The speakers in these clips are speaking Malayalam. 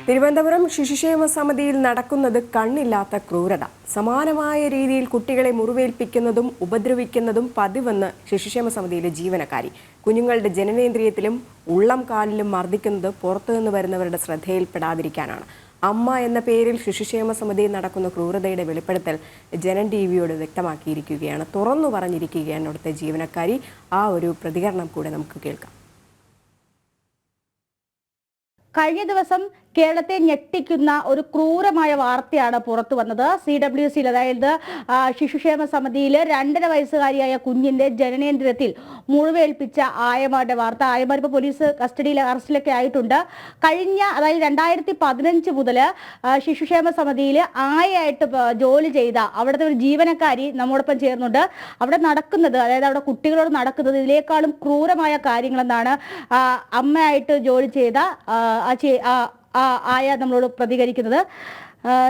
തിരുവനന്തപുരം ശിശുക്ഷേമ സമിതിയിൽ നടക്കുന്നത് കണ്ണില്ലാത്ത ക്രൂരത. സമാനമായ രീതിയിൽ കുട്ടികളെ മുറിവേൽപ്പിക്കുന്നതും ഉപദ്രവിക്കുന്നതും പതിവെന്ന് ശിശുക്ഷേമ സമിതിയിലെ ജീവനക്കാരി. കുഞ്ഞുങ്ങളുടെ ജനനേന്ദ്രിയത്തിലും ഉള്ളം കാലിലും മർദ്ദിക്കുന്നത് പുറത്തുനിന്ന് വരുന്നവരുടെ ശ്രദ്ധയിൽപ്പെടാതിരിക്കാനാണ്. അമ്മ എന്ന പേരിൽ ശിശുക്ഷേമ സമിതിയിൽ നടക്കുന്ന ക്രൂരതയുടെ വെളിപ്പെടുത്തൽ ജനൻ ടിവിയോട് വ്യക്തമാക്കിയിരിക്കുകയാണ്. തുറന്നു പറഞ്ഞിരിക്കുകയാണ് അവിടുത്തെ ജീവനക്കാരി. ആ ഒരു പ്രതികരണം കൂടെ നമുക്ക് കേൾക്കാം. കഴിഞ്ഞ ദിവസം കേരളത്തെ ഞെട്ടിക്കുന്ന ഒരു ക്രൂരമായ വാർത്തയാണ് പുറത്തു വന്നത്. CWCയിൽ, അതായത് ശിശുക്ഷേമ സമിതിയിൽ 2.5 വയസ്സുകാരിയായ കുഞ്ഞിന്റെ ജനനേന്ദ്രിയത്തിൽ മുറിവേൽപ്പിച്ച ആയമാരുടെ വാർത്ത. ആയമാർ ഇപ്പോൾ പോലീസ് കസ്റ്റഡിയിൽ അറസ്റ്റിലൊക്കെ ആയിട്ടുണ്ട്. അതായത് 2015 മുതൽ ശിശുക്ഷേമ സമിതിയിൽ ആയായിട്ട് ജോലി ചെയ്ത അവിടുത്തെ ഒരു ജീവനക്കാരി നമ്മോടൊപ്പം ചേർന്നുണ്ട്. അവിടെ നടക്കുന്നത്, അതായത് അവിടെ കുട്ടികളോട് നടക്കുന്നത് ഇതിനേക്കാളും ക്രൂരമായ കാര്യങ്ങളെന്നാണ് അമ്മയായിട്ട് ജോലി ചെയ്ത ആയ നമ്മളോട് പ്രതികരിക്കുന്നത്.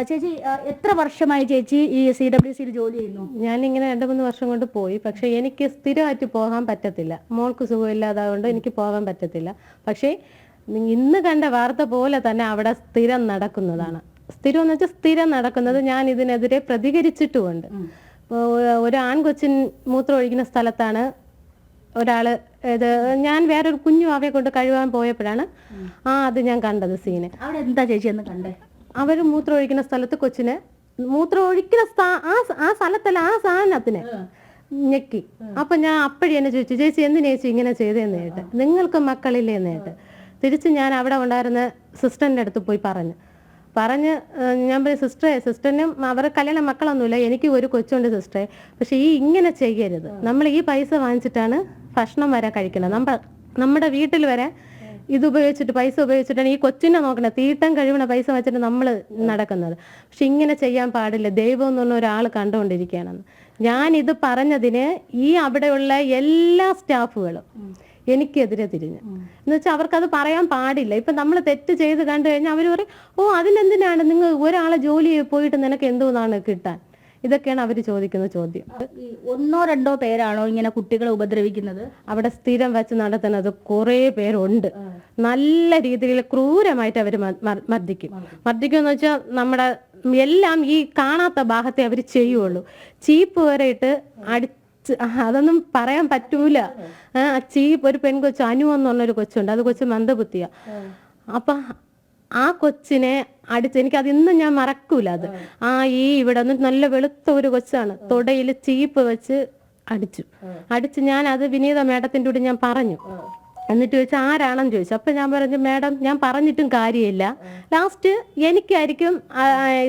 ചേച്ചി, എത്ര വർഷമായി ചേച്ചി ഈ CWCയിൽ ജോലി ചെയ്യുന്നു? ഞാനിങ്ങനെ 2-3 വർഷം കൊണ്ട് പോയി. പക്ഷെ എനിക്ക് സ്ഥിരമായിട്ട് പോകാൻ പറ്റത്തില്ല. മോൾക്ക് സുഖമില്ലാതാകൊണ്ട് എനിക്ക് പോകാൻ പറ്റത്തില്ല. പക്ഷേ ഇന്ന് കണ്ട വാർത്ത പോലെ തന്നെ അവിടെ സ്ഥിരം നടക്കുന്നതാണ്. സ്ഥിരം എന്ന് വെച്ചാൽ സ്ഥിരം നടക്കുന്നത്. ഞാൻ ഇതിനെതിരെ പ്രതികരിച്ചിട്ടുമുണ്ട്. ഒരു ആൺകൊച്ചിൻ മൂത്രം ഒഴിക്കുന്ന സ്ഥലത്താണ് ഒരാള് ഞാൻ വേറൊരു കുഞ്ഞു അവയെ കൊണ്ട് കഴുകാൻ പോയപ്പോഴാണ് അത് ഞാൻ കണ്ടത് സീന്. അവിടെ എന്താ ചേച്ചി എന്ന് കണ്ടേ? അവര് മൂത്രം ഒഴിക്കുന്ന സ്ഥലത്ത് കൊച്ചിനെ മൂത്രം ഒഴിക്കുന്ന ആ സ്ഥലത്തല്ല, ആ സാധനത്തിനെ ഞെക്കി. അപ്പൊ ഞാൻ അപ്പഴി എന്നെ ചോദിച്ചു, ചേച്ചി എന്തിനാ ചേച്ചി ഇങ്ങനെ ചെയ്തേന്ന് കേട്ട്, നിങ്ങൾക്ക് മക്കളില്ലേന്ന് കേട്ട്. തിരിച്ച് ഞാൻ അവിടെ ഉണ്ടായിരുന്ന സിസ്റ്ററിന്റെ അടുത്ത് പോയി പറഞ്ഞ് ഞാൻ പറയും, സിസ്റ്ററിനും അവരെ കല്യാണ മക്കളൊന്നുമില്ല, എനിക്ക് ഒരു കൊച്ചുണ്ട് സിസ്റ്ററെ, പക്ഷെ ഇങ്ങനെ ചെയ്യരുത്. നമ്മൾ ഈ പൈസ വാങ്ങിച്ചിട്ടാണ് ഭക്ഷണം വരെ കഴിക്കണം. നമ്മുടെ വീട്ടിൽ വരെ ഇത് ഉപയോഗിച്ചിട്ട്, പൈസ ഉപയോഗിച്ചിട്ടാണ് ഈ കൊച്ചിനെ നോക്കണത്. തീട്ടം കഴിവണ പൈസ വെച്ചിട്ട് നമ്മൾ നടക്കുന്നത്. പക്ഷെ ഇങ്ങനെ ചെയ്യാൻ പാടില്ല, ദൈവം എന്ന് പറഞ്ഞ ഒരാൾ കണ്ടുകൊണ്ടിരിക്കുകയാണെന്ന് ഞാനിത് പറഞ്ഞതിന് ഈ അവിടെയുള്ള എല്ലാ സ്റ്റാഫുകളും എനിക്കെതിരെ തിരിഞ്ഞു. എന്ന് വെച്ചാൽ അവർക്കത് പറയാൻ പാടില്ല. ഇപ്പൊ നമ്മൾ തെറ്റ് ചെയ്ത് കണ്ടു കഴിഞ്ഞാൽ അവർ പറയും, അതിനെന്തിനാണ് നിങ്ങൾ ഒരാളെ ജോലി പോയിട്ട് നിനക്ക് എന്തോന്നാണ് കിട്ടാൻ? ഇതൊക്കെയാണ് അവർ ചോദിക്കുന്ന ചോദ്യം. 1-2 പേരാണോ ഇങ്ങനെ കുട്ടികളെ ഉപദ്രവിക്കുന്നത്? അവിടെ സ്ഥിരം വെച്ച് നടത്തുന്നത് കുറേ പേരുണ്ട്. നല്ല രീതിയിൽ ക്രൂരമായിട്ട് അവർ മർദ്ദിക്കും എന്ന് വെച്ചാൽ നമ്മുടെ എല്ലാം ഈ കാണാത്ത ഭാഗത്തെ അവർ ചെയ്യുള്ളൂ. ചീപ്പ് വരെ ഇട്ട് അതൊന്നും പറയാൻ പറ്റൂല. ഒരു പെൺകൊച്ചു അനു എന്ന് പറഞ്ഞൊരു കൊച്ചുണ്ട്. അത് കൊച്ചു മന്ദബുദ്ധിയാ. അപ്പൊ ആ കൊച്ചിനെ എനിക്കത് ഇന്നും ഞാൻ മറക്കൂല. അത് ഇവിടെ നിന്ന് നല്ല വെളുത്ത ഒരു കൊച്ചാണ്, തൊടയിൽ ചീപ്പ് വെച്ച് അടിച്ചു. ഞാൻ അത് വിനീത മേഡത്തിന്റെ കൂടെ ഞാൻ പറഞ്ഞു. എന്നിട്ട് ചോദിച്ചാൽ ആരാണെന്ന് ചോദിച്ചു. അപ്പൊ ഞാൻ പറഞ്ഞു, മേഡം ഞാൻ പറഞ്ഞിട്ടും കാര്യമില്ല, ലാസ്റ്റ് എനിക്കായിരിക്കും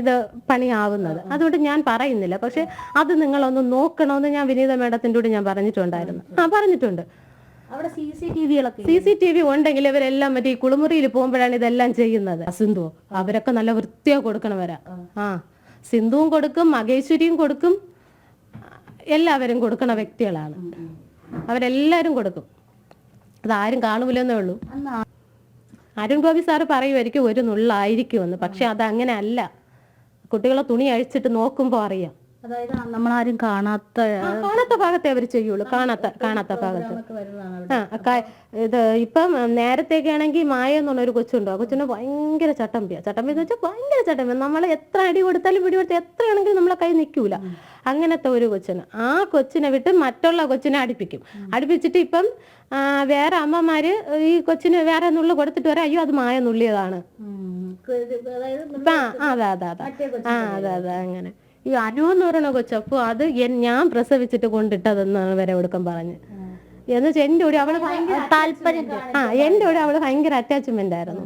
ഇത് പണിയാവുന്നത്, അതുകൊണ്ട് ഞാൻ പറയുന്നില്ല. പക്ഷെ അത് നിങ്ങളൊന്ന് നോക്കണമെന്ന് ഞാൻ വിനീത മേഡത്തിന്റെ കൂടെ ഞാൻ പറഞ്ഞിട്ടുണ്ടായിരുന്നു. പറഞ്ഞിട്ടുണ്ട്. അവിടെ CCTV ഉണ്ടെങ്കിൽ ഇവരെല്ലാം മറ്റേ ഈ കുളിമുറിയിൽ പോകുമ്പോഴാണ് ഇതെല്ലാം ചെയ്യുന്നത്. സിന്ധു അവരൊക്കെ നല്ല വൃത്തിയാ കൊടുക്കണവരാ. സിന്ധുവും കൊടുക്കും, മഹേശ്വരിയും കൊടുക്കും, എല്ലാവരും കൊടുക്കണ വ്യക്തികളാണ്. അവരെല്ലാരും കൊടുക്കും. അതാരും കാണൂലെന്നേ ഉള്ളൂ. അരുൺ ഗോപി സാറ് പറയുമായിരിക്കും ഒരു നുള്ളായിരിക്കുമെന്ന്. പക്ഷെ അതങ്ങനെ അല്ല. കുട്ടികളെ തുണി അഴിച്ചിട്ട് നോക്കുമ്പോ അറിയാം. അതായത് നമ്മളാരും കാണാത്ത ഭാഗത്തെ അവർ ചെയ്യുള്ളൂ. കാണാത്ത ഭാഗത്ത്. ഇത് ഇപ്പം നേരത്തേക്ക് ആണെങ്കിൽ മായ എന്ന് പറഞ്ഞൊരു കൊച്ചുണ്ടോ, ആ കൊച്ചിന് ഭയങ്കര ചട്ടമ്പി എന്ന് വെച്ചാൽ ഭയങ്കര ചട്ടമ്പി. നമ്മൾ എത്ര അടി കൊടുത്താലും പിടി കൊടുത്താൽ എത്രയാണെങ്കിലും നമ്മളെ കൈ നിൽക്കൂല. അങ്ങനത്തെ ഒരു കൊച്ചിന്, ആ കൊച്ചിനെ വിട്ട് മറ്റുള്ള കൊച്ചിനെ അടുപ്പിച്ചിട്ട് ഇപ്പം വേറെ അമ്മമാര് ഈ കൊച്ചിന് വേറെ നുള്ളു കൊടുത്തിട്ട് വരാം, അയ്യോ അത് മായ നുള്ളിയതാണ്. അതെ അങ്ങനെ. ഈ അനു എന്ന് പറയുന്ന കൊച്ചപ്പോ അത് ഞാൻ പ്രസവിച്ചിട്ട് കൊണ്ടിട്ടതെന്നാണ് വരെ ഒടുക്കം പറഞ്ഞ്. എന്ന് വെച്ചാൽ എൻ്റെ കൂടെ അവള് ഭയങ്കര താല്പര്യം, എൻ്റെ കൂടെ അവള് ഭയങ്കര അറ്റാച്ച്മെന്റ് ആയിരുന്നു.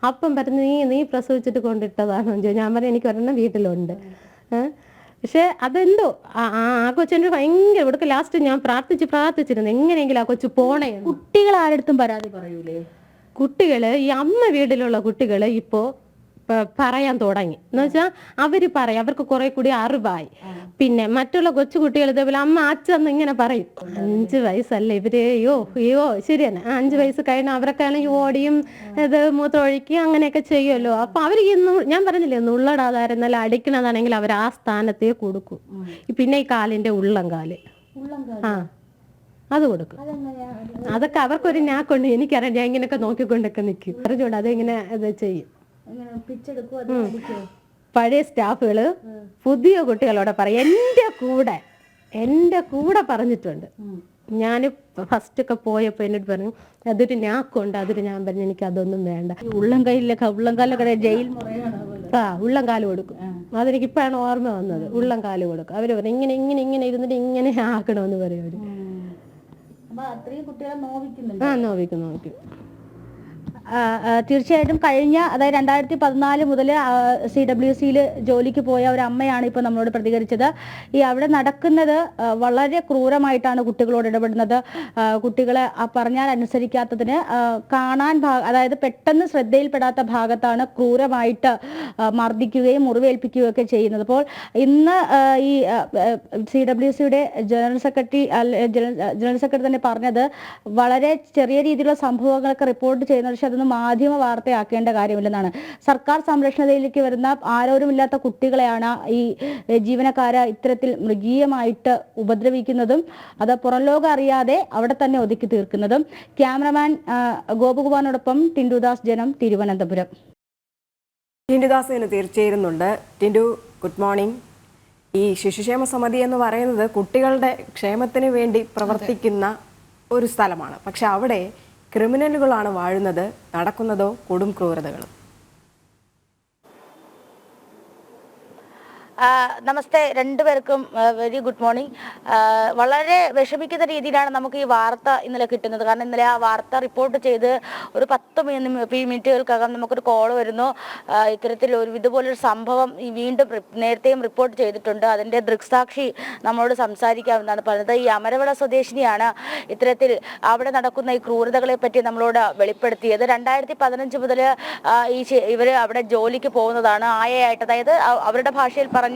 അപ്പം പറഞ്ഞു, നീ പ്രസവിച്ചിട്ട് കൊണ്ടിട്ടതാണെന്ന് ചോദിച്ചു. ഞാൻ പറഞ്ഞു, എനിക്ക് ഒരെണ്ണം വീട്ടിലുണ്ട്. പക്ഷെ അതെന്തോ ആ കൊച്ചിൻ്റെ ഭയങ്കര ഇവിടേക്ക് ലാസ്റ്റ് ഞാൻ പ്രാർത്ഥിച്ചിരുന്നു എങ്ങനെയെങ്കിലും ആ കൊച്ചു പോണേ. കുട്ടികൾ ആരടുത്തും പരാതി പറയൂലേ? കുട്ടികള് ഈ അമ്മ വീട്ടിലുള്ള കുട്ടികള് ഇപ്പോ പറയാൻ തുടങ്ങി. എന്ന് വെച്ചാൽ അവര് പറയും, അവർക്ക് കുറെ കൂടി അറിവായി. പിന്നെ മറ്റുള്ള കൊച്ചു കുട്ടികൾ ഇതേപോലെ അമ്മ അച്ഛന്ന് ഇങ്ങനെ പറയും, 5 വയസ്സല്ലേ ഇവര്, അയ്യോ ശരിയാണ്, 5 വയസ്സ് കഴിഞ്ഞ അവരൊക്കെയാണെങ്കിൽ ഓടിയും ഇത് മൂത്രം ഒഴിക്കുകയും അങ്ങനെയൊക്കെ ചെയ്യുമല്ലോ. അപ്പൊ അവർ ഞാൻ പറഞ്ഞില്ലേ, നുള്ളടാതായിരുന്നാലും അടിക്കണതാണെങ്കിൽ അവർ ആ സ്ഥാനത്തേ കൊടുക്കും. പിന്നെ ഈ കാലിന്റെ ഉള്ളം കാല് അത് കൊടുക്കും. അതൊക്കെ അവർക്കൊരു ഞാക്കുണ്ട്, എനിക്കറിയാം. ഞാൻ ഇങ്ങനെയൊക്കെ നോക്കിക്കൊണ്ടൊക്കെ നിൽക്കും. അറിഞ്ഞൂടെ അതെങ്ങനെ ഇത് ചെയ്യും. പഴയ സ്റ്റാഫുകള് പുതിയ കുട്ടികളോട് പറയും എൻ്റെ കൂടെ പറഞ്ഞിട്ടുണ്ട്. ഞാൻ ഫസ്റ്റ് ഒക്കെ പോയപ്പോൾ എന്നോട് പറഞ്ഞു അതൊരു ഞാക്കുണ്ട്, അതൊരു ഞാൻ പറഞ്ഞു എനിക്ക് അതൊന്നും വേണ്ട. ഉള്ളംകാലൊക്കെ ജയിൽ ഉള്ളംകാല് കൊടുക്കും. അതെനിക്ക് ഇപ്പോഴാണ് ഓർമ്മ വന്നത്. ഉള്ളംകാല് കൊടുക്കും. അവര് പറഞ്ഞു ഇങ്ങനെ ഇങ്ങനെ ഇങ്ങനെ ഇരുന്നിട്ട് ഇങ്ങനെ ആക്കണമെന്ന് പറയും അവര്. നോവിക്കും. തീർച്ചയായിട്ടും കഴിഞ്ഞ അതായത് 2014 മുതൽ CWCയിൽ ജോലിക്ക് പോയ ഒരു അമ്മയാണ് ഇപ്പോൾ നമ്മളോട് പ്രതികരിച്ചത്. ഈ അവിടെ നടക്കുന്നത് വളരെ ക്രൂരമായിട്ടാണ് കുട്ടികളോട് ഇടപെടുന്നത്. കുട്ടികളെ പറഞ്ഞാൽ അനുസരിക്കാത്തതിന് അതായത് പെട്ടെന്ന് ശ്രദ്ധയിൽപ്പെടാത്ത ഭാഗത്താണ് ക്രൂരമായിട്ട് മർദ്ദിക്കുകയും മുറിവേൽപ്പിക്കുകയും ഒക്കെ ചെയ്യുന്നത്. അപ്പോൾ ഇന്ന് ഈ CWCയുടെ ജനറൽ സെക്രട്ടറി തന്നെ പറഞ്ഞത് വളരെ ചെറിയ രീതിയിലുള്ള സംഭവങ്ങളൊക്കെ റിപ്പോർട്ട് ചെയ്യുന്ന പക്ഷേ അതൊന്നും മാധ്യമ വാർത്തയാക്കേണ്ട കാര്യമില്ലെന്നാണ്. സർക്കാർ സംരക്ഷണയിലേക്ക് വരുന്ന ആരോരുമില്ലാത്ത കുട്ടികളെയാണ് ഈ ജീവനക്കാര് ഇത്തരത്തിൽ മൃഗീയമായിട്ട് ഉപദ്രവിക്കുന്നതും അത് പുറം ലോകം അറിയാതെ അവിടെ തന്നെ ഒതുക്കി തീർക്കുന്നതും. ക്യാമറമാൻ ഗോപകുമാറിനോടൊപ്പം ടിൻഡുദാസ്, ജനം, തിരുവനന്തപുരം. ടിൻഡുദാസിന് തീർച്ചയായിരുന്നുണ്ട്. Tindu, good morning. ഈ ശിശുക്ഷേമ സമിതി എന്ന് പറയുന്നത് കുട്ടികളുടെ ക്ഷേമത്തിന് വേണ്ടി പ്രവർത്തിക്കുന്ന ഒരു സ്ഥലമാണ്. പക്ഷെ അവിടെ ക്രിമിനലുകളാണ് വാഴുന്നത്, നടക്കുന്നതോ കൊടും ക്രൂരതകളും. നമസ്തേ രണ്ടുപേർക്കും, വെരി ഗുഡ് മോർണിംഗ്. വളരെ വിഷമിക്കുന്ന രീതിയിലാണ് നമുക്ക് ഈ വാർത്ത ഇന്നലെ കിട്ടുന്നത്. കാരണം ഇന്നലെ ആ വാർത്ത റിപ്പോർട്ട് ചെയ്ത് ഒരു 10 മിനിറ്റുകൾക്കകം നമുക്കൊരു കോൾ വരുന്നു. ഇത്തരത്തിൽ ഇതുപോലൊരു സംഭവം വീണ്ടും നേരത്തെയും റിപ്പോർട്ട് ചെയ്തിട്ടുണ്ട്. അതിൻ്റെ ദൃക്സാക്ഷി നമ്മളോട് സംസാരിക്കാമെന്നാണ് പറഞ്ഞത്. ഈ അമരവിള സ്വദേശിനിയാണ് ഇത്തരത്തിൽ അവിടെ നടക്കുന്ന ഈ ക്രൂരതകളെ പറ്റി നമ്മളോട് വെളിപ്പെടുത്തിയത്. 2015 മുതൽ ഇവർ അവിടെ ജോലിക്ക് പോകുന്നതാണ് ആയയായിട്ട്. അതായത് അവരുടെ ഭാഷയിൽ പറഞ്ഞാൽ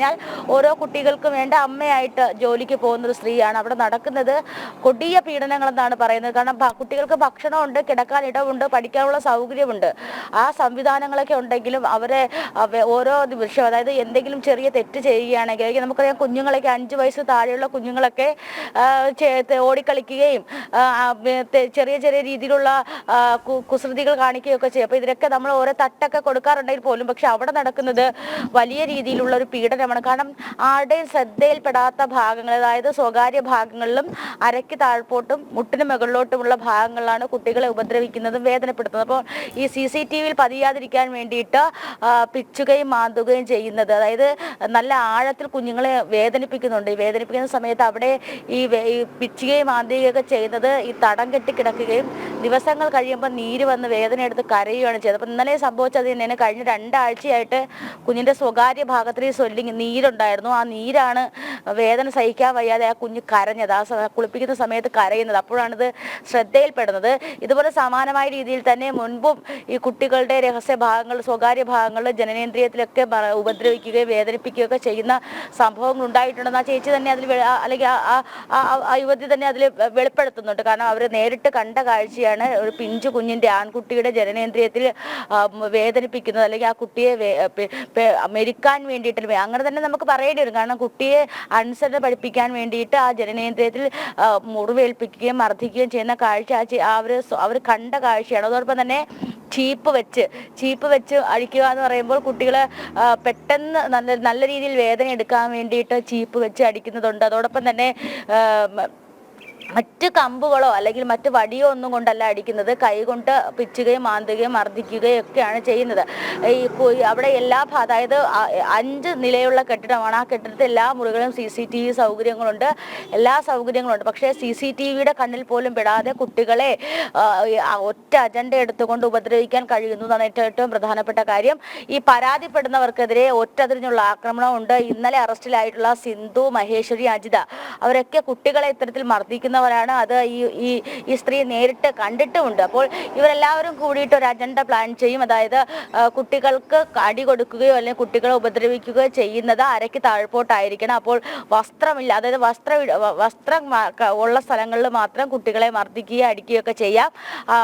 ഓരോ കുട്ടികൾക്കും വേണ്ട അമ്മയായിട്ട് ജോലിക്ക് പോകുന്ന ഒരു സ്ത്രീയാണ്. അവിടെ നടക്കുന്നത് കൊടിയ പീഡനങ്ങളെന്നാണ് പറയുന്നത്. കാരണം കുട്ടികൾക്ക് ഭക്ഷണമുണ്ട്, കിടക്കാൻ ഇടമുണ്ട്, പഠിക്കാനുള്ള സൗകര്യമുണ്ട്. ആ സംവിധാനങ്ങളൊക്കെ ഉണ്ടെങ്കിലും അവരെ ഓരോ നിമിഷം അതായത് എന്തെങ്കിലും ചെറിയ തെറ്റ് ചെയ്യുകയാണെങ്കിൽ നമുക്കറിയാം കുഞ്ഞുങ്ങളൊക്കെ 5 വയസ്സ് താഴെയുള്ള കുഞ്ഞുങ്ങളൊക്കെ ഓടിക്കളിക്കുകയും ചെറിയ ചെറിയ രീതിയിലുള്ള കുസൃതികൾ കാണിക്കുകയൊക്കെ ചെയ്യും. അപ്പോൾ ഇതിനൊക്കെ നമ്മൾ ഓരോ തട്ടൊക്കെ കൊടുക്കാറുണ്ടെങ്കിൽ പോലും പക്ഷെ അവിടെ നടക്കുന്നത് വലിയ രീതിയിലുള്ള ഒരു പീഡനമാണ്. കാരണം ആരുടെയും ശ്രദ്ധയിൽപ്പെടാത്ത ഭാഗങ്ങൾ അതായത് സ്വകാര്യ ഭാഗങ്ങളിലും അരയ്ക്ക് താഴ്പോട്ടും മുട്ടിന് മുകളിലോട്ടുമുള്ള ഭാഗങ്ങളിലാണ് കുട്ടികളെ ഉപദ്രവിക്കുന്നതും വേദനപ്പെടുത്തുന്നത്. അപ്പോൾ ഈ CCTVയിൽ പതിയാതിരിക്കാൻ വേണ്ടിയിട്ട് പിച്ചുകയും മാന്തുകയും ചെയ്യുന്നത്, അതായത് നല്ല ആഴത്തിൽ കുഞ്ഞുങ്ങളെ വേദനിപ്പിക്കുന്നുണ്ട്. ഈ വേദനിപ്പിക്കുന്ന സമയത്ത് അവിടെ ഈ പിച്ചുകയും മാന്തുകയൊക്കെ ചെയ്യുന്നത് ഈ തടം കെട്ടി കിടക്കുകയും ദിവസങ്ങൾ കഴിയുമ്പോൾ നീര് വന്ന് വേദന എടുത്ത് കരയുകയാണ് ചെയ്തത്. അപ്പോൾ ഇന്നലെ സംഭവിച്ചത് തന്നെയാണ്. കഴിഞ്ഞ 2 ആഴ്ചയായിട്ട് കുഞ്ഞിൻ്റെ സ്വകാര്യ ഭാഗത്തിൽ നീരുണ്ടായിരുന്നു. ആ നീരാണ് വേദന സഹിക്കാൻ വയ്യാതെ ആ കുഞ്ഞ് കരഞ്ഞത്. കുളിപ്പിക്കുന്ന സമയത്ത് കരയുന്നത്. അപ്പോഴാണിത് ശ്രദ്ധയിൽപ്പെടുന്നത്. ഇതുപോലെ സമാനമായ രീതിയിൽ തന്നെ മുൻപും ഈ കുട്ടികളുടെ രഹസ്യ ഭാഗങ്ങൾ സ്വകാര്യ ഭാഗങ്ങളിൽ ജനനേന്ദ്രിയത്തിലൊക്കെ ഉപദ്രവിക്കുകയും വേദനിപ്പിക്കുകയൊക്കെ ചെയ്യുന്ന സംഭവങ്ങൾ ഉണ്ടായിട്ടുണ്ടെന്ന് ആ ചേച്ചി തന്നെ അതിൽ അല്ലെങ്കിൽ ആ യുവതി തന്നെ അതിൽ വെളിപ്പെടുത്തുന്നുണ്ട്. കാരണം അവർ നേരിട്ട് കണ്ട കാഴ്ചയാണ് ഒരു പിഞ്ചു കുഞ്ഞിൻ്റെ ആൺകുട്ടിയുടെ ജനനേന്ദ്രിയത്തിൽ വേദനിപ്പിക്കുന്നത് അല്ലെങ്കിൽ ആ കുട്ടിയെ മെരുക്കാൻ വേണ്ടിയിട്ട് അങ്ങനെ തന്നെ നമുക്ക് പറയേണ്ടി വരും. കാരണം കുട്ടിയെ അനുസരണ പഠിപ്പിക്കാൻ വേണ്ടിയിട്ട് ആ ജനനേന്ദ്രിയത്തിൽ മുറിവേൽപ്പിക്കുകയും മർദ്ദിക്കുകയും ചെയ്യുന്ന കാഴ്ച അവർ കണ്ട കാഴ്ചയാണ്. അതോടൊപ്പം തന്നെ ചീപ്പ് വെച്ച് അഴിക്കുക എന്ന് പറയുമ്പോൾ കുട്ടികളെ പെട്ടെന്ന് നല്ല രീതിയിൽ വേദന എടുക്കാൻ വേണ്ടിയിട്ട് ചീപ്പ് വെച്ച് അടിക്കുന്നതുണ്ട്. അതോടൊപ്പം തന്നെ മറ്റ് കമ്പുകളോ അല്ലെങ്കിൽ മറ്റ് വടിയോ ഒന്നും കൊണ്ടല്ല അടിക്കുന്നത്, കൈകൊണ്ട് പിച്ചുകയും മാന്തുകയും മർദ്ദിക്കുകയും ഒക്കെയാണ് ചെയ്യുന്നത്. അവിടെ അതായത് 5 നിലയുള്ള കെട്ടിടമാണ്. ആ കെട്ടിടത്തിൽ എല്ലാ മുറികളും CCTV സൗകര്യങ്ങളുണ്ട്, എല്ലാ സൗകര്യങ്ങളുണ്ട്. പക്ഷേ CCTVയുടെ കണ്ണിൽ പോലും പെടാതെ കുട്ടികളെ ഒറ്റ അജണ്ട എടുത്തുകൊണ്ട് ഉപദ്രവിക്കാൻ കഴിയുന്നതാണ് ഏറ്റവും പ്രധാനപ്പെട്ട കാര്യം. ഈ പരാതിപ്പെടുന്നവർക്കെതിരെ ഒറ്റതിരിഞ്ഞുള്ള ആക്രമണമുണ്ട്. ഇന്നലെ അറസ്റ്റിലായിട്ടുള്ള സിന്ധു, മഹേശ്വരി, അജിത അവരൊക്കെ കുട്ടികളെ ഇത്തരത്തിൽ മർദ്ദിക്കുന്നവരാണ്. അത് ഈ സ്ത്രീ നേരിട്ട് കണ്ടിട്ടുമുണ്ട്. അപ്പോൾ ഇവരെല്ലാവരും കൂടിയിട്ട് ഒരു അജണ്ട പ്ലാൻ ചെയ്യും. അതായത് കുട്ടികൾക്ക് അടി കൊടുക്കുകയോ അല്ലെങ്കിൽ കുട്ടികളെ ഉപദ്രവിക്കുകയോ ചെയ്യുന്നത് അരയ്ക്ക് താഴ്പോട്ടായിരിക്കണം. അപ്പോൾ വസ്ത്രമില്ല, അതായത് വസ്ത്രം ഉള്ള സ്ഥലങ്ങളിൽ മാത്രം കുട്ടികളെ മർദ്ദിക്കുകയോ അടിക്കുകയോ ഒക്കെ ചെയ്യാം.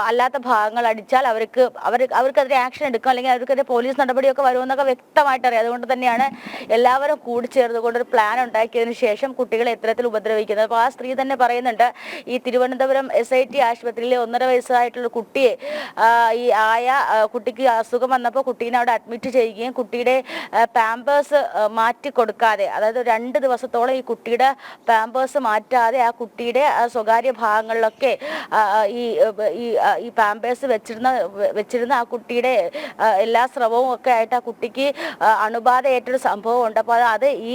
അല്ലാത്ത ഭാഗങ്ങൾ അടിച്ചാൽ അവർക്കെതിരെ ആക്ഷൻ എടുക്കും അല്ലെങ്കിൽ അവർക്കെതിരെ പോലീസ് നടപടിയൊക്കെ വരുമെന്നൊക്കെ വ്യക്തമായിട്ട് അറിയാം. അതുകൊണ്ട് തന്നെയാണ് എല്ലാവരും കൂടി ചേർന്നുകൊണ്ട് ഒരു പ്ലാൻ ഉണ്ടാക്കിയതിനു ശേഷം കുട്ടികളെ ഇത്തരത്തിൽ ഉപദ്രവിക്കുന്നത്. അപ്പോൾ ആ സ്ത്രീ തന്നെ പറയുന്നുണ്ട് പറയുന്നുണ്ട്. ഈ തിരുവനന്തപുരം SIT ആശുപത്രിയിലെ 1.5 വയസ്സായിട്ടുള്ള കുട്ടിയെ കുട്ടിക്ക് അസുഖം വന്നപ്പോൾ കുട്ടീനെ അവിടെ അഡ്മിറ്റ് ചെയ്യുകയും കുട്ടിയുടെ പാമ്പേഴ്സ് മാറ്റി കൊടുക്കാതെ, അതായത് 2 ദിവസത്തോളം ഈ കുട്ടിയുടെ പാമ്പേഴ്സ് മാറ്റാതെ ആ കുട്ടിയുടെ സ്വകാര്യ ഭാഗങ്ങളിലൊക്കെ ഈ പാമ്പേഴ്സ് വെച്ചിരുന്ന ആ കുട്ടിയുടെ എല്ലാ സ്രവവും ഒക്കെ ആയിട്ട് ആ കുട്ടിക്ക് അണുബാധ ഏറ്റൊരു സംഭവം ഉണ്ട്. അപ്പോൾ അത് ഈ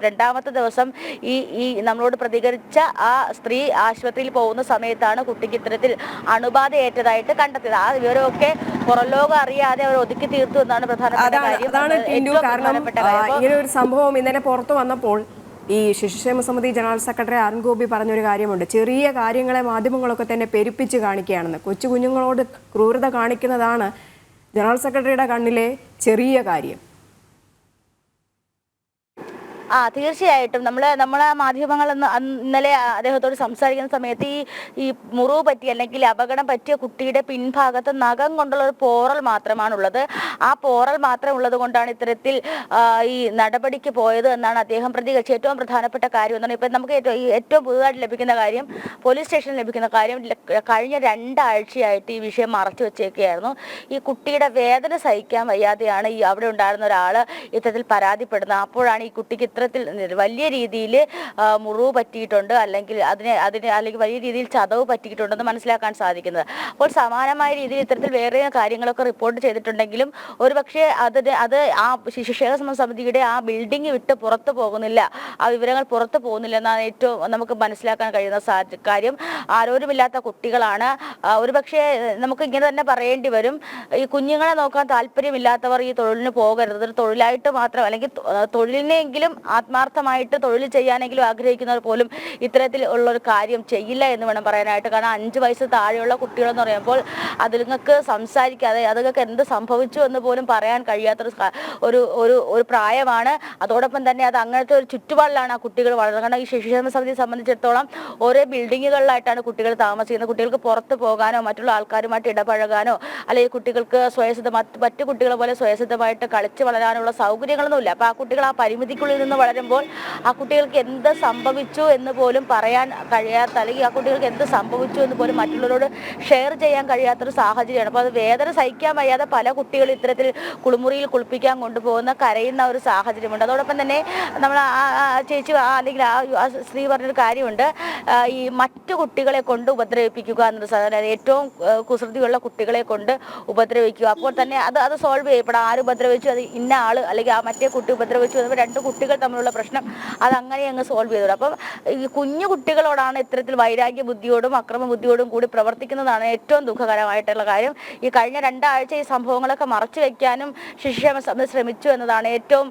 2ാമത്തെ ദിവസം ഈ നമ്മളോട് പ്രതികരിച്ച ആ സ്ത്രീ ആശുപത്രിയിൽ പോകുന്ന സമയത്താണ് കുട്ടിക്ക് ഇത്തരത്തിൽ അണുബാധ ഏറ്റതായിട്ട് കണ്ടെത്തിയത്. ആ വിവരമൊക്കെ പുറംലോകം അറിയാതെ അവർ ഒതുക്കി തീർത്തു എന്നാണ് പ്രധാനപ്പെട്ട കാര്യം. ഇങ്ങനെ ഒരു സംഭവം ഇന്നലെ പുറത്തു വന്നപ്പോൾ ഈ ശിശുക്ഷേമ സമിതി ജനറൽ സെക്രട്ടറി അരുൺ ഗോപി പറഞ്ഞൊരു കാര്യമുണ്ട്. ചെറിയ കാര്യങ്ങളെ മാധ്യമങ്ങളൊക്കെ തന്നെ പെരുപ്പിച്ച് കാണിക്കുകയാണെന്ന്. കൊച്ചു കുഞ്ഞുങ്ങളോട് ക്രൂരത കാണിക്കുന്നതാണ് ജനറൽ സെക്രട്ടറിയുടെ കണ്ണിലെ ചെറിയ കാര്യം. തീർച്ചയായിട്ടും നമ്മളെ മാധ്യമങ്ങൾ ഇന്നലെ അദ്ദേഹത്തോട് സംസാരിക്കുന്ന സമയത്ത് ഈ മുറിവ് പറ്റിയ അല്ലെങ്കിൽ അപകടം പറ്റിയ കുട്ടിയുടെ പിൻഭാഗത്ത് നഖം കൊണ്ടുള്ള ഒരു പോറൽ മാത്രമാണുള്ളത്. ആ പോറൽ മാത്രം ഉള്ളത് കൊണ്ടാണ് ഇത്തരത്തിൽ ഈ നടപടിക്ക് പോയത് എന്നാണ് അദ്ദേഹം പ്രതികരിച്ചത്. ഏറ്റവും പ്രധാനപ്പെട്ട കാര്യം എന്നാണ് ഇപ്പം നമുക്ക് ഏറ്റവും പുതുതായിട്ട് ലഭിക്കുന്ന കാര്യം, പോലീസ് സ്റ്റേഷനിൽ ലഭിക്കുന്ന കാര്യം, കഴിഞ്ഞ 2 ആഴ്ചയായിട്ട് ഈ വിഷയം മറച്ചു വെച്ചേക്കുകയായിരുന്നു. ഈ കുട്ടിയുടെ വേദന സഹിക്കാൻ വയ്യാതെയാണ് ഈ അവിടെ ഉണ്ടായിരുന്ന ഒരാൾ ഇത്തരത്തിൽ പരാതിപ്പെടുന്നത്. അപ്പോഴാണ് ഈ കുട്ടിക്ക് ഇത്തരത്തിൽ വലിയ രീതിയിൽ മുറിവ് പറ്റിയിട്ടുണ്ട്, അല്ലെങ്കിൽ അല്ലെങ്കിൽ വലിയ രീതിയിൽ ചതവ് പറ്റിയിട്ടുണ്ടെന്ന് മനസ്സിലാക്കാൻ സാധിക്കുന്നത്. അപ്പോൾ സമാനമായ രീതിയിൽ ഇത്തരത്തിൽ വേറെ കാര്യങ്ങളൊക്കെ റിപ്പോർട്ട് ചെയ്തിട്ടുണ്ടെങ്കിലും ഒരുപക്ഷെ അത് ആ ശിശുക്ഷേമ സമിതിയുടെ ആ ബിൽഡിംഗ് വിട്ട് പുറത്തു പോകുന്നില്ല, ആ വിവരങ്ങൾ പുറത്തു പോകുന്നില്ല എന്നാണ് ഏറ്റവും നമുക്ക് മനസ്സിലാക്കാൻ കഴിയുന്ന കാര്യം. ആരോരുമില്ലാത്ത കുട്ടികളാണ്. ഒരുപക്ഷെ നമുക്ക് ഇങ്ങനെ തന്നെ പറയേണ്ടി വരും, ഈ കുഞ്ഞുങ്ങളെ നോക്കാൻ താല്പര്യമില്ലാത്തവർ ഈ തൊഴിലിന് പോകരുത്. തൊഴിലായിട്ട് മാത്രം, അല്ലെങ്കിൽ തൊഴിലിനെങ്കിലും ആത്മാർത്ഥമായിട്ട് തൊഴിൽ ചെയ്യാനെങ്കിലും ആഗ്രഹിക്കുന്നവർ പോലും ഇത്തരത്തിൽ ഉള്ളൊരു കാര്യം ചെയ്യില്ല എന്ന് വേണം പറയാനായിട്ട്. കാരണം 5 വയസ്സ് താഴെയുള്ള കുട്ടികളെന്ന് പറയുമ്പോൾ അതുങ്ങൾക്ക് സംസാരിക്കാതെ അതുങ്ങൾക്ക് എന്ത് സംഭവിച്ചു എന്ന് പോലും പറയാൻ കഴിയാത്തൊരു ഒരു പ്രായമാണ്. അതോടൊപ്പം തന്നെ അത് അങ്ങനത്തെ ഒരു ചുറ്റുപാടിലാണ് ആ കുട്ടികൾ വളർന്നത്. കാരണം ഈ ശിശുക്ഷേമ സമിതിയെ സംബന്ധിച്ചിടത്തോളം ഓരോ ബിൽഡിങ്ങുകളിലായിട്ടാണ് കുട്ടികൾ താമസിക്കുന്നത്. കുട്ടികൾക്ക് പുറത്ത് പോകാനോ മറ്റുള്ള ആൾക്കാരുമായിട്ട് ഇടപഴകാനോ അല്ലെങ്കിൽ കുട്ടികൾക്ക് മറ്റു കുട്ടികളെ പോലെ സ്വയസിദ്ധമായിട്ട് കളിച്ച് വളരാനുള്ള സൗകര്യങ്ങളൊന്നുമില്ല. അപ്പോൾ ആ കുട്ടികൾ ആ പരിമിതിക്കുള്ളിൽ നിന്ന് വളരുമ്പോൾ ആ കുട്ടികൾക്ക് എന്ത് സംഭവിച്ചു എന്ന് പോലും പറയാൻ കഴിയാത്ത, അല്ലെങ്കിൽ ആ കുട്ടികൾക്ക് എന്ത് സംഭവിച്ചു എന്ന് പോലും മറ്റുള്ളവരോട് ഷെയർ ചെയ്യാൻ കഴിയാത്തൊരു സാഹചര്യമാണ്. അപ്പോൾ അത് വേദന സഹിക്കാൻ വയ്യാതെ പല കുട്ടികളും ഇത്തരത്തിൽ കുളിമുറിയിൽ കുളിപ്പിക്കാൻ കൊണ്ടുപോകുന്ന കരയുന്ന ഒരു സാഹചര്യമുണ്ട്. അതോടൊപ്പം തന്നെ നമ്മൾ ചേച്ചി അല്ലെങ്കിൽ ആ സ്ത്രീ പറഞ്ഞൊരു കാര്യമുണ്ട്, ഈ മറ്റു കുട്ടികളെ കൊണ്ട് ഉപദ്രവിപ്പിക്കുക എന്നൊരു സാധനം, ഏറ്റവും കുസൃതിയുള്ള കുട്ടികളെ കൊണ്ട് ഉപദ്രവിക്കുക. അപ്പോൾ തന്നെ അത് സോൾവ് ചെയ്യപ്പെടാം. ആര് ഉപദ്രവിച്ചു, അത് ഇന്ന ആള് അല്ലെങ്കിൽ ആ മറ്റേ കുട്ടി ഉപദ്രവിച്ചു എന്നപ്പോൾ 2 കുട്ടികൾ തമ്മിലുള്ള പ്രശ്നം അതങ്ങനെ അങ്ങ് സോൾവ് ചെയ്തു. അപ്പം ഈ കുഞ്ഞു കുട്ടികളോടാണ് ഇത്തരത്തിൽ വൈരാഗ്യ ബുദ്ധിയോടും അക്രമ ബുദ്ധിയോടും കൂടി പ്രവർത്തിക്കുന്നതാണ് ഏറ്റവും ദുഃഖകരമായിട്ടുള്ള കാര്യം. ഈ കഴിഞ്ഞ 2 ആഴ്ച ഈ സംഭവങ്ങളൊക്കെ മറച്ചു വെക്കാനും ശിശുക്ഷേമ സമിതി ശ്രമിച്ചു എന്നതാണ് ഏറ്റവും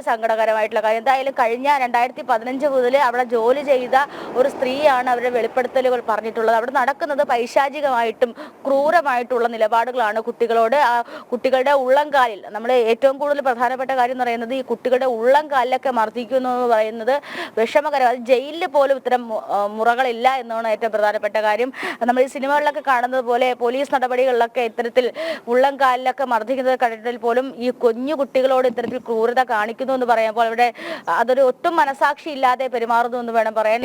സങ്കടകരമായിട്ടുള്ള കാര്യം. എന്തായാലും കഴിഞ്ഞ 2015 മുതൽ അവിടെ ജോലി ചെയ്ത ഒരു സ്ത്രീയാണ് അവരുടെ വെളിപ്പെടുത്തലുകൾ പറഞ്ഞിട്ടുള്ളത്. അവിടെ നടക്കുന്നത് പൈശാചികമായിട്ടും ക്രൂരമായിട്ടുള്ള നിലപാടുകളാണ് കുട്ടികളോട്. ആ കുട്ടികളുടെ ഉള്ളംകാലിൽ, നമ്മൾ ഏറ്റവും കൂടുതൽ പ്രധാനപ്പെട്ട കാര്യം എന്ന് പറയുന്നത് ഈ കുട്ടികളുടെ ഉള്ളംകാലിലൊക്കെ മർദ്ദിക്കുന്നു എന്ന് പറയുന്നത് വിഷമകരം. അത് ജയിലിൽ പോലും ഇത്തരം മുറകളില്ല എന്നാണ് ഏറ്റവും പ്രധാനപ്പെട്ട കാര്യം. നമ്മൾ ഈ സിനിമകളിലൊക്കെ കാണുന്നത് പോലെ പോലീസ് നടപടികളിലൊക്കെ ഇത്തരത്തിൽ ഉള്ളംകാലിലൊക്കെ മർദ്ദിക്കുന്നത് കണ്ടിട്ടിൽ പോലും ഈ കുഞ്ഞു കുട്ടികളോട് ഇത്തരത്തിൽ ക്രൂരത കാണിക്കുന്നു എന്ന് പറയുമ്പോൾ അവിടെ അതൊരു ഒട്ടും മനസാക്ഷി ഇല്ലാതെ പെരുമാറുന്നു എന്ന് വേണം പറയാൻ.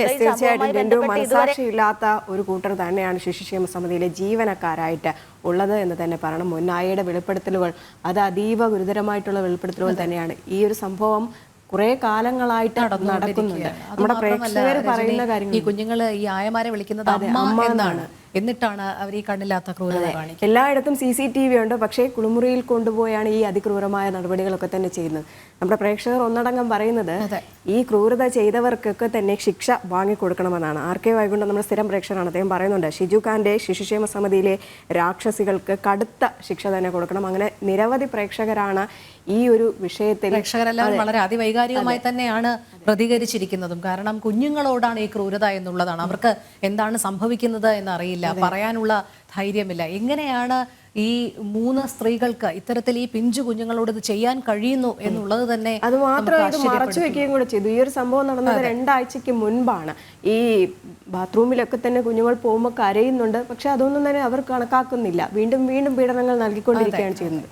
മനസാക്ഷി ഇല്ലാത്ത ഒരു കൂട്ടർ തന്നെയാണ് ശിശുക്ഷേമ സമിതിയിലെ ജീവനക്കാരായിട്ട് ഉള്ളത് എന്ന് തന്നെ പറയണം. മുന്നായിയുടെ വെളിപ്പെടുത്തലുകൾ അത് അതീവ ഗുരുതരമായിട്ടുള്ള വെളിപ്പെടുത്തലുകൾ തന്നെയാണ്. ഈ ഒരു സംഭവം കുറെ കാലങ്ങളായിട്ട് നടക്കുന്നുണ്ട്. നമ്മുടെ പ്രേക്ഷകർ പറയുന്ന കാര്യങ്ങൾ, ഈ കുഞ്ഞുങ്ങള് ഈ ആയമാരെ വിളിക്കുന്നത് അമ്മ എന്നാണ്, എന്നിട്ടാണ് അവർ ഈ കണ്ണില്ലാത്ത ക്രൂരത കാണിക്കുന്നത്. എല്ലായിടത്തും CCTV ഉണ്ട്, പക്ഷേ കുളിമുറിയിൽ കൊണ്ടുപോയാണ് ഈ അതിക്രൂരമായ നടപടികളൊക്കെ തന്നെ ചെയ്യുന്നത്. നമ്മുടെ പ്രേക്ഷകർ ഒന്നടങ്കം പറയുന്നത് ഈ ക്രൂരത ചെയ്തവർക്കൊക്കെ തന്നെ ശിക്ഷ വാങ്ങിക്കൊടുക്കണമെന്നാണ്. RK വൈകുണ്ഠം നമ്മുടെ സ്ഥിരം പ്രേക്ഷകരാണ്, അദ്ദേഹം പറയുന്നുണ്ട് ഷിജു ഖാന്റെ ശിശുക്ഷേമ സമിതിയിലെ രാക്ഷസികൾക്ക് കടുത്ത ശിക്ഷ തന്നെ കൊടുക്കണം. അങ്ങനെ നിരവധി പ്രേക്ഷകരാണ് ഈ ഒരു വിഷയത്തിൽ, പ്രേക്ഷകരെല്ലാം വളരെ അതിവൈകാരികമായി തന്നെയാണ് പ്രതികരിച്ചിരിക്കുന്നതും. കാരണം കുഞ്ഞുങ്ങളോടാണ് ഈ ക്രൂരത എന്നുള്ളതാണ്, അവർക്ക് എന്താണ് സംഭവിക്കുന്നത് എന്നറിയില്ല, പറയാനുള്ള ധൈര്യമില്ല. എങ്ങനെയാണ് ഈ 3 സ്ത്രീകൾക്ക് ഇത്തരത്തിൽ ഈ പിഞ്ചു കുഞ്ഞുങ്ങളോട് ഇത് ചെയ്യാൻ കഴിയുന്നു എന്നുള്ളത് തന്നെ. അത് മാത്രമല്ല, ഇത് മറച്ചു വെക്കുകയും കൂടെ ചെയ്തു. ഈ ഒരു സംഭവം നടന്നത് 2 ആഴ്ചയ്ക്ക് മുൻപാണ്. ഈ ബാത്റൂമിലൊക്കെ തന്നെ കുഞ്ഞുങ്ങൾ പോകുമ്പോൾ കരയുന്നുണ്ട്, പക്ഷെ അതൊന്നും തന്നെ അവർ കണക്കാക്കുന്നില്ല. വീണ്ടും വീണ്ടും പീഡനങ്ങൾ നൽകിക്കൊണ്ടിരിക്കുകയാണ് ചെയ്യുന്നത്.